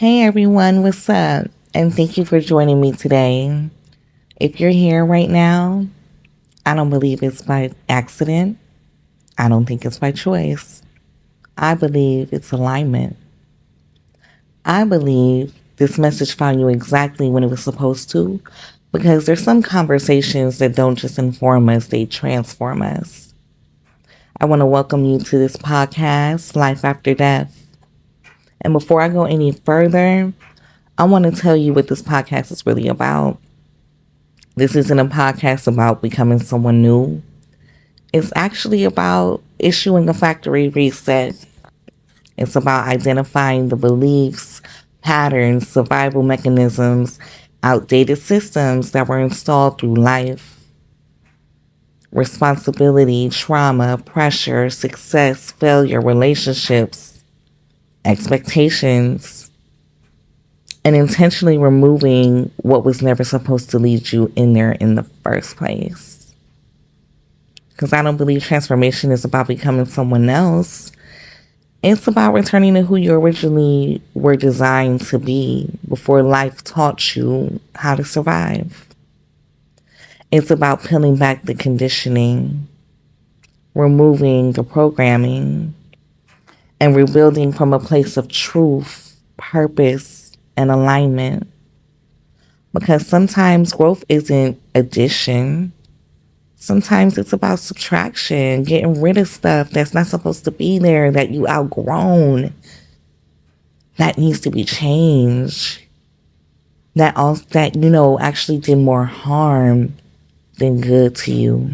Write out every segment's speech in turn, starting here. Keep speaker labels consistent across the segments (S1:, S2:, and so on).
S1: Hey everyone, what's up? And thank you for joining me today. If you're here right now, I don't believe it's by accident. I don't think it's by choice. I believe it's alignment. I believe this message found you exactly when it was supposed to because there's some conversations that don't just inform us, they transform us. I want to welcome you to this podcast, Life After Death. And before I go any further, I want to tell you what this podcast is really about. This isn't a podcast about becoming someone new. It's actually about issuing a factory reset. It's about identifying the beliefs, patterns, survival mechanisms, outdated systems that were installed through life. Responsibility, trauma, pressure, success, failure, relationships, expectations, and intentionally removing what was never supposed to lead you in there in the first place. Because I don't believe transformation is about becoming someone else. It's about returning to who you originally were designed to be before life taught you how to survive. It's about peeling back the conditioning, removing the programming, and rebuilding from a place of truth, purpose, and alignment. Because sometimes growth isn't addition. Sometimes it's about subtraction, getting rid of stuff that's not supposed to be there, that you outgrown, that needs to be changed, that actually did more harm than good to you.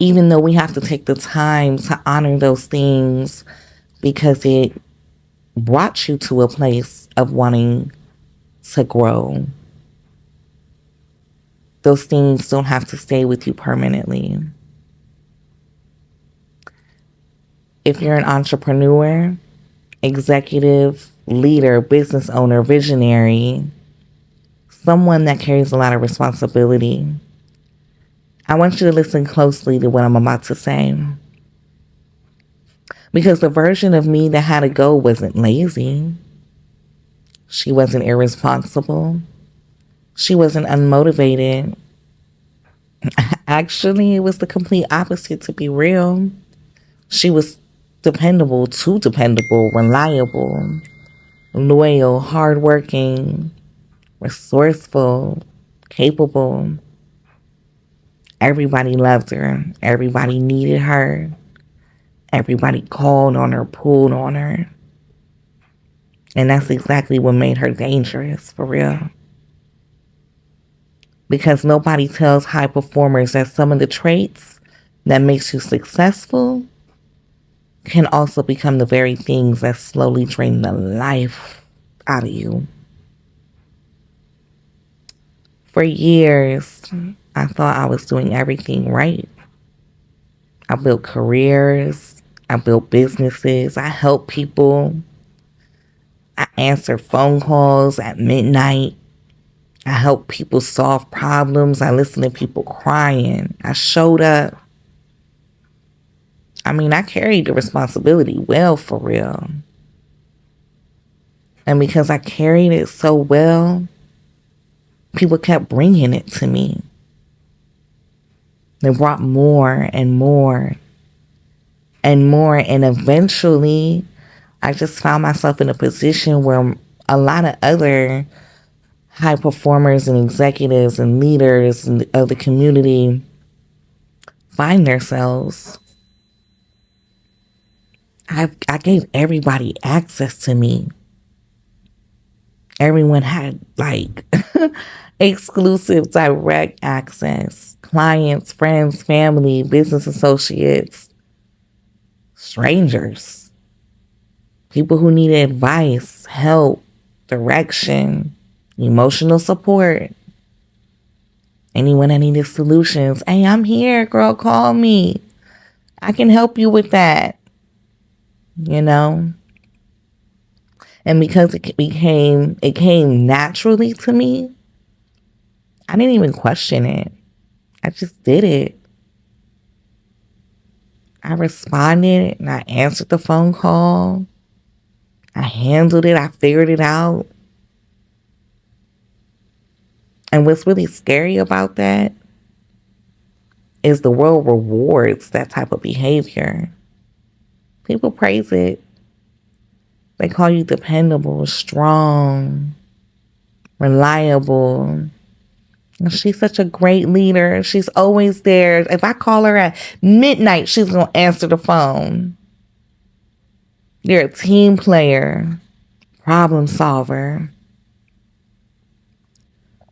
S1: Even though we have to take the time to honor those things because it brought you to a place of wanting to grow. Those things don't have to stay with you permanently. If you're an entrepreneur, executive, leader, business owner, visionary, someone that carries a lot of responsibility, I want you to listen closely to what I'm about to say. Because the version of me that had to go wasn't lazy. She wasn't irresponsible. She wasn't unmotivated. Actually, it was the complete opposite, to be real. She was dependable, too dependable, reliable, loyal, hardworking, resourceful, capable. Everybody loved her. Everybody needed her. Everybody called on her, pulled on her. And that's exactly what made her dangerous, for real. Because nobody tells high performers that some of the traits that makes you successful can also become the very things that slowly drain the life out of you. For years, I thought I was doing everything right. I built careers. I built businesses. I helped people. I answered phone calls at midnight. I helped people solve problems. I listened to people crying. I showed up. I mean, I carried the responsibility well, for real. And because I carried it so well, people kept bringing it to me. They brought more and more and more. And eventually, I just found myself in a position where a lot of other high performers and executives and leaders of the community find themselves. I gave everybody access to me. Everyone had like exclusive direct access. Clients, friends, family, business associates, strangers, people who needed advice, help, direction, emotional support. Anyone that needed solutions. Hey, I'm here, girl, call me. I can help you with that. You know? And because it came naturally to me, I didn't even question it. I just did it. I responded and I answered the phone call. I handled it. I figured it out. And what's really scary about that is the world rewards that type of behavior. People praise it. They call you dependable, strong, reliable. She's such a great leader. She's always there. If I call her at midnight, she's going to answer the phone. You're a team player, problem solver.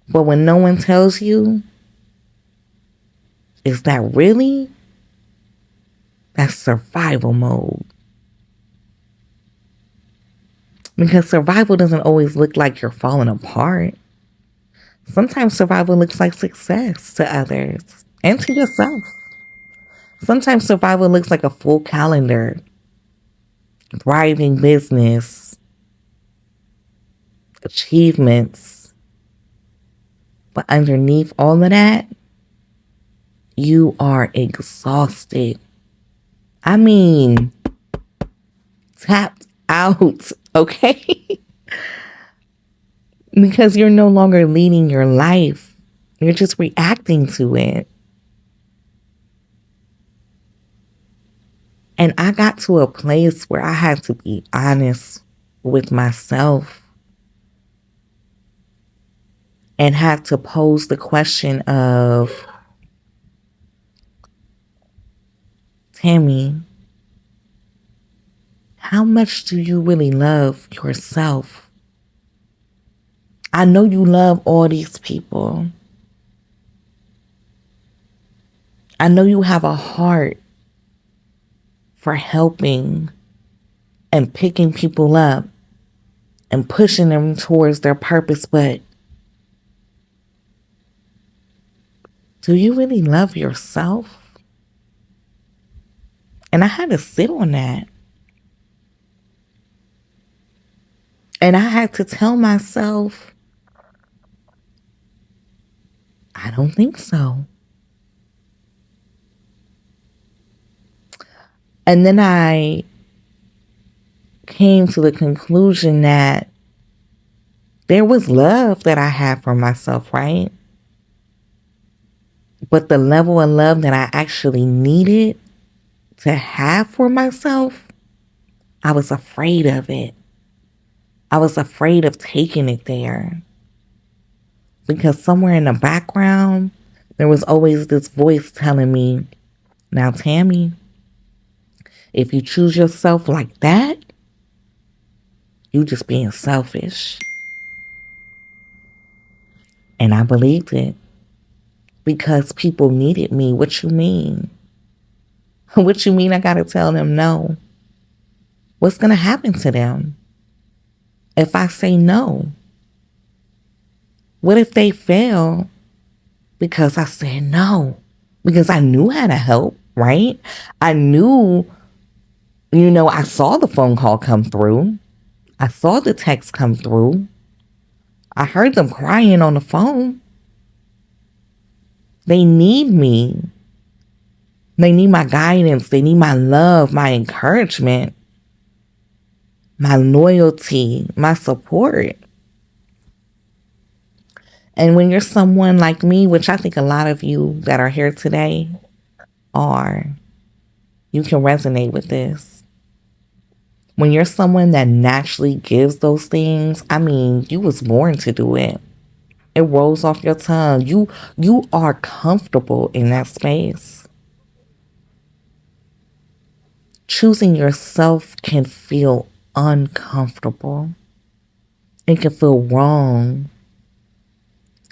S1: But when no one tells you, is that really? That's survival mode. Because survival doesn't always look like you're falling apart. Sometimes survival looks like success to others and to yourself. Sometimes survival looks like a full calendar, thriving business, achievements. But underneath all of that, you are exhausted. I mean, tapped out, okay? Because you're no longer leading your life. You're just reacting to it. And I got to a place where I had to be honest with myself and had to pose the question of, Tammy, how much do you really love yourself? I know you love all these people. I know you have a heart for helping and picking people up and pushing them towards their purpose, but do you really love yourself? And I had to sit on that. And I had to tell myself, I don't think so. And then I came to the conclusion that there was love that I had for myself, right? But the level of love that I actually needed to have for myself, I was afraid of it. I was afraid of taking it there. Because somewhere in the background, there was always this voice telling me, now, Tammy, if you choose yourself like that, you just being selfish. And I believed it because people needed me. What you mean? What you mean I gotta tell them no? What's gonna happen to them if I say no? What if they fail because I said no? Because I knew how to help, right? I knew, I saw the phone call come through. I saw the text come through. I heard them crying on the phone. They need me. They need my guidance. They need my love, my encouragement, my loyalty, my support. And when you're someone like me, which I think a lot of you that are here today are, you can resonate with this. When you're someone that naturally gives those things, I mean, you was born to do it. It rolls off your tongue. You are comfortable in that space. Choosing yourself can feel uncomfortable. It can feel wrong.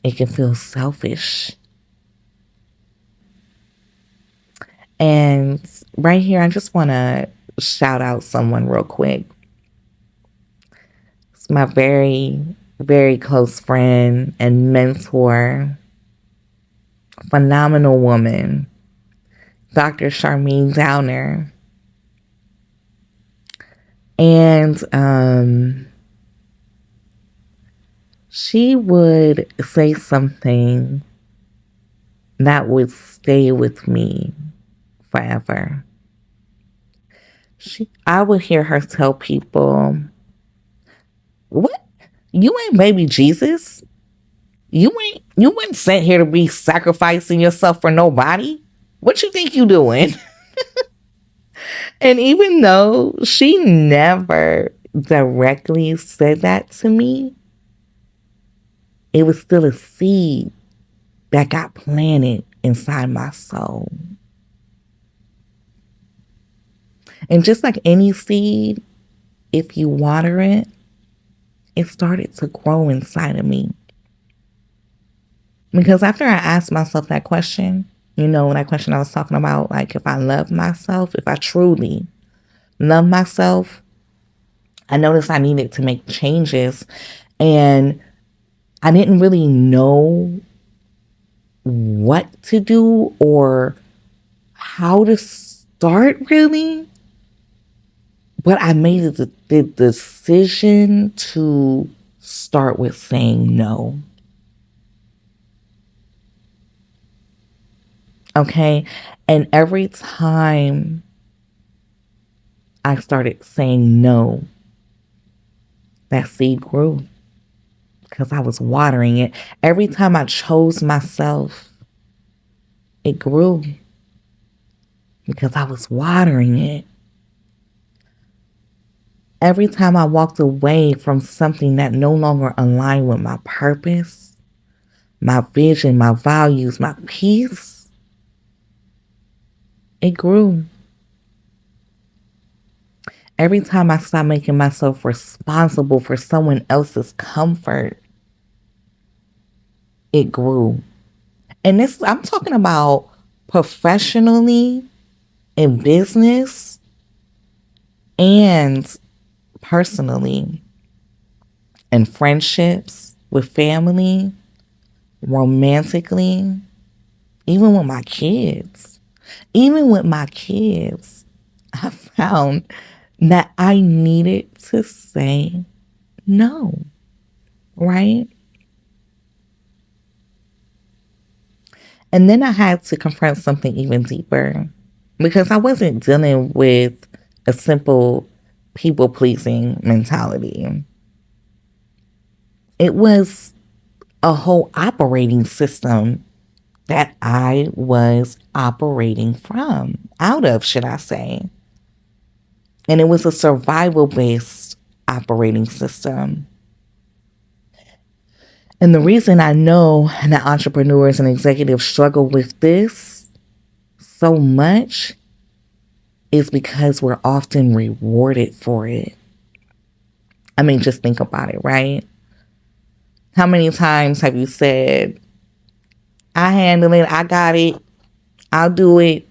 S1: It can feel selfish. And right here, I just want to shout out someone real quick. It's my very, very close friend and mentor, phenomenal woman, Dr. Charmaine Downer. And she would say something that would stay with me forever. I would hear her tell people, What? You ain't baby Jesus. You ain't sent here to be sacrificing yourself for nobody. What you think you doing? And even though she never directly said that to me, it was still a seed that got planted inside my soul. And just like any seed, if you water it, it started to grow inside of me. Because after I asked myself that question, that question I was talking about, like if I love myself, if I truly love myself, I noticed I needed to make changes. And I didn't really know what to do or how to start, really. But I made the decision to start with saying no. Okay. And every time I started saying no, that seed grew because I was watering it. Every time I chose myself, it grew because I was watering it. Every time I walked away from something that no longer aligned with my purpose, my vision, my values, my peace, it grew. Every time I stopped making myself responsible for someone else's comfort, it grew. And this, I'm talking about professionally, in business, and personally, in friendships, with family, romantically, even with my kids. Even with my kids, I found that I needed to say no, right? And then I had to confront something even deeper because I wasn't dealing with a simple people pleasing mentality. It was a whole operating system that I was operating from, out of, should I say. And it was a survival based operating system. And the reason I know that entrepreneurs and executives struggle with this so much is because we're often rewarded for it. I mean, just think about it, right? How many times have you said, I handle it, I got it, I'll do it,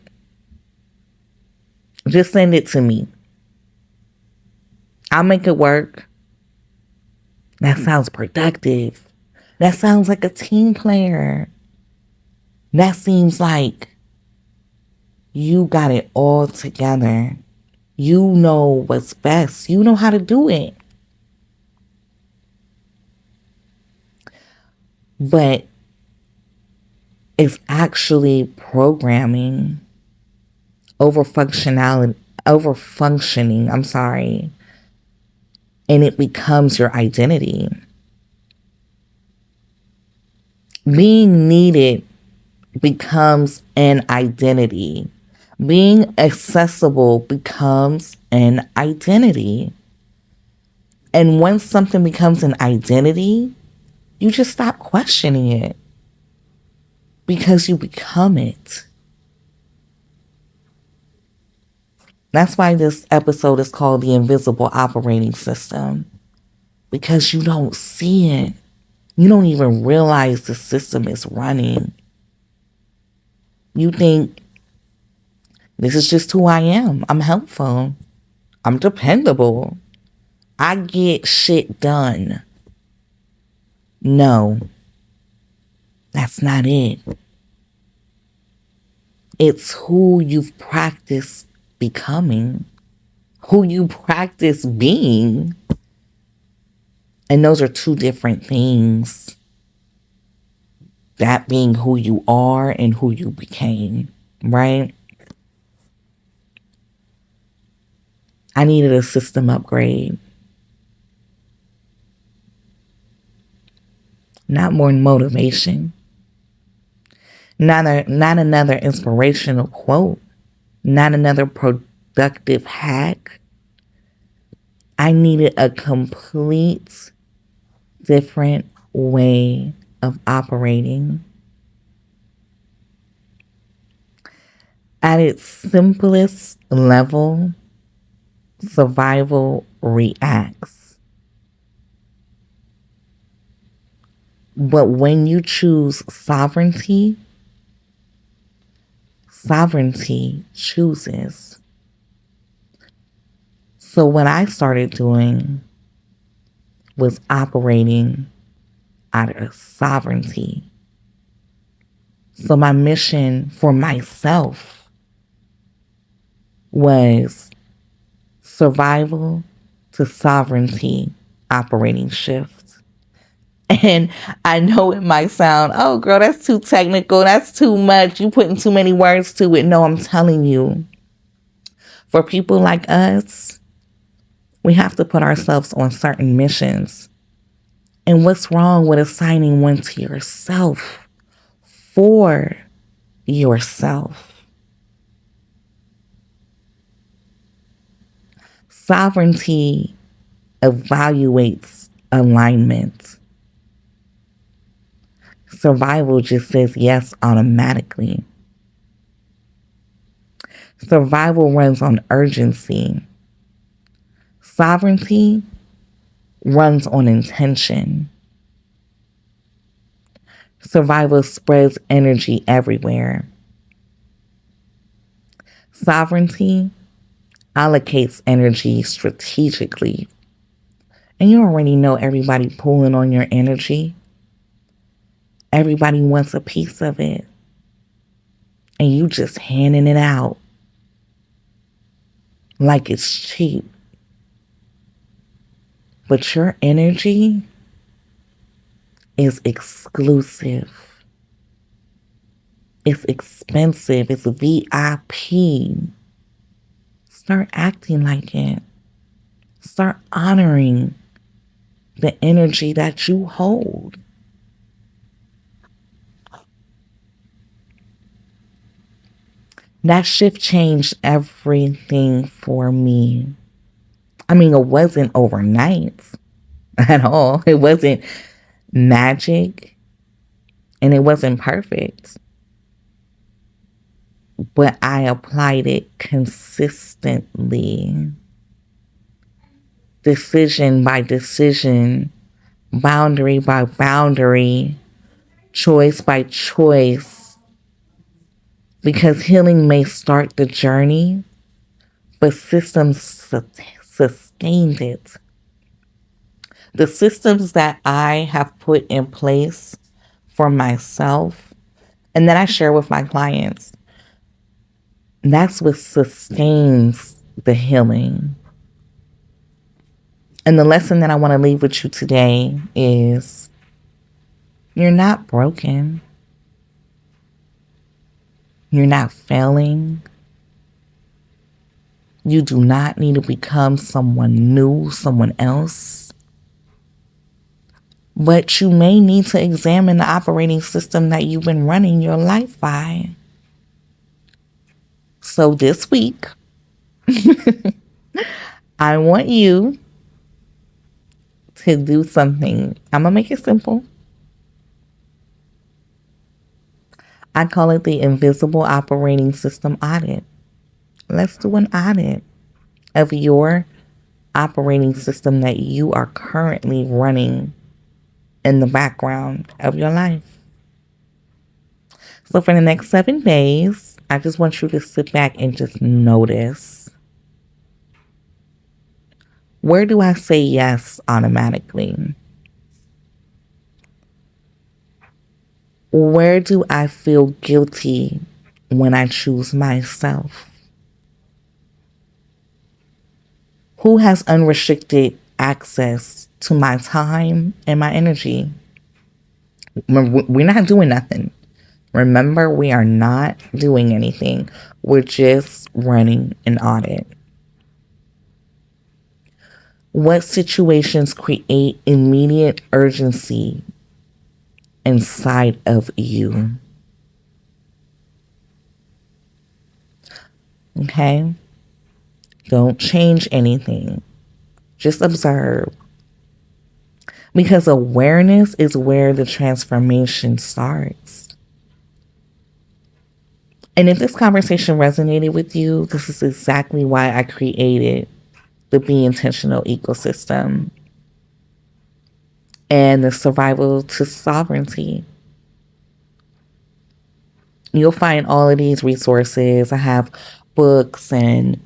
S1: just send it to me, I'll make it work? That sounds productive. That sounds like a team player. That seems like you got it all together. You know what's best. You know how to do it. But it's actually programming, overfunctionality, overfunctioning, I'm sorry, and it becomes your identity. Being needed becomes an identity. Being accessible becomes an identity. And once something becomes an identity, you just stop questioning it because you become it. That's why this episode is called The Invisible Operating System, because you don't see it. You don't even realize the system is running. You think, this is just who I am. I'm helpful. I'm dependable. I get shit done. No, that's not it. It's who you've practiced becoming, who you practice being. And those are two different things. That being who you are and who you became, right? I needed a system upgrade. not more motivation, not another inspirational quote, not another productive hack. I needed a complete different way of operating. At its simplest level, survival reacts. But when you choose sovereignty, sovereignty chooses. So what I started doing was operating out of sovereignty. So my mission for myself was survival to sovereignty operating shift. And I know it might sound, oh, girl, that's too technical. That's too much. You putting too many words to it. No, I'm telling you, for people like us, we have to put ourselves on certain missions. And what's wrong with assigning one to yourself for yourself? Sovereignty evaluates alignment. Survival just says yes automatically. Survival runs on urgency. Sovereignty runs on intention. Survival spreads energy everywhere. Sovereignty allocates energy strategically. And you already know everybody pulling on your energy. Everybody wants a piece of it. And you just handing it out like it's cheap. But your energy is exclusive. It's expensive. It's VIP. Start acting like it. Start honoring the energy that you hold. That shift changed everything for me. I mean, it wasn't overnight at all. It wasn't magic and it wasn't perfect. But I applied it consistently, decision by decision, boundary by boundary, choice by choice. Because healing may start the journey, but systems sustained it. The systems that I have put in place for myself and that I share with my clients, that's what sustains the healing. And the lesson that I want to leave with you today is you're not broken. You're not failing. You do not need to become someone new, someone else. But you may need to examine the operating system that you've been running your life by. So this week, I want you to do something. I'm going to make it simple. I call it the invisible operating system audit. Let's do an audit of your operating system that you are currently running in the background of your life. So for the next 7 days, I just want you to sit back and just notice. Where do I say yes automatically? Where do I feel guilty when I choose myself? Who has unrestricted access to my time and my energy? We're not doing nothing. Remember, we are not doing anything. We're just running an audit. What situations create immediate urgency inside of you. Okay? Don't change anything. Just observe. Because awareness is where the transformation starts. And if this conversation resonated with you, this is exactly why I created the Be Intentional ecosystem and the Survival to Sovereignty. You'll find all of these resources. I have books and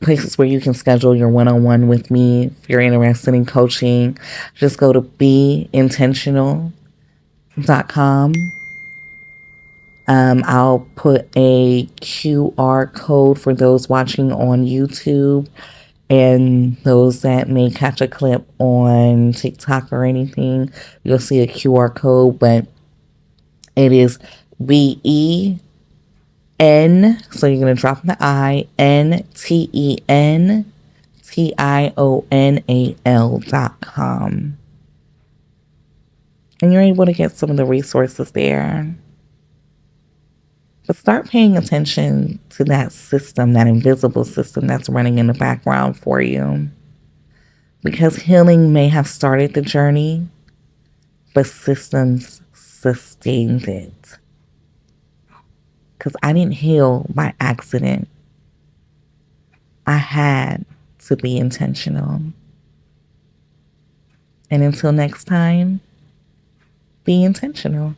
S1: places where you can schedule your one-on-one with me. If you're interested in coaching, just go to beintentional.com. I'll put a QR code for those watching on YouTube and those that may catch a clip on TikTok or anything. You'll see a QR code, but it is BEN. So you're going to drop the INTENTIONAL.com. And you're able to get some of the resources there. But start paying attention to that system, that invisible system that's running in the background for you. Because healing may have started the journey, but systems sustained it. Because I didn't heal by accident. I had to be intentional. And until next time, be intentional.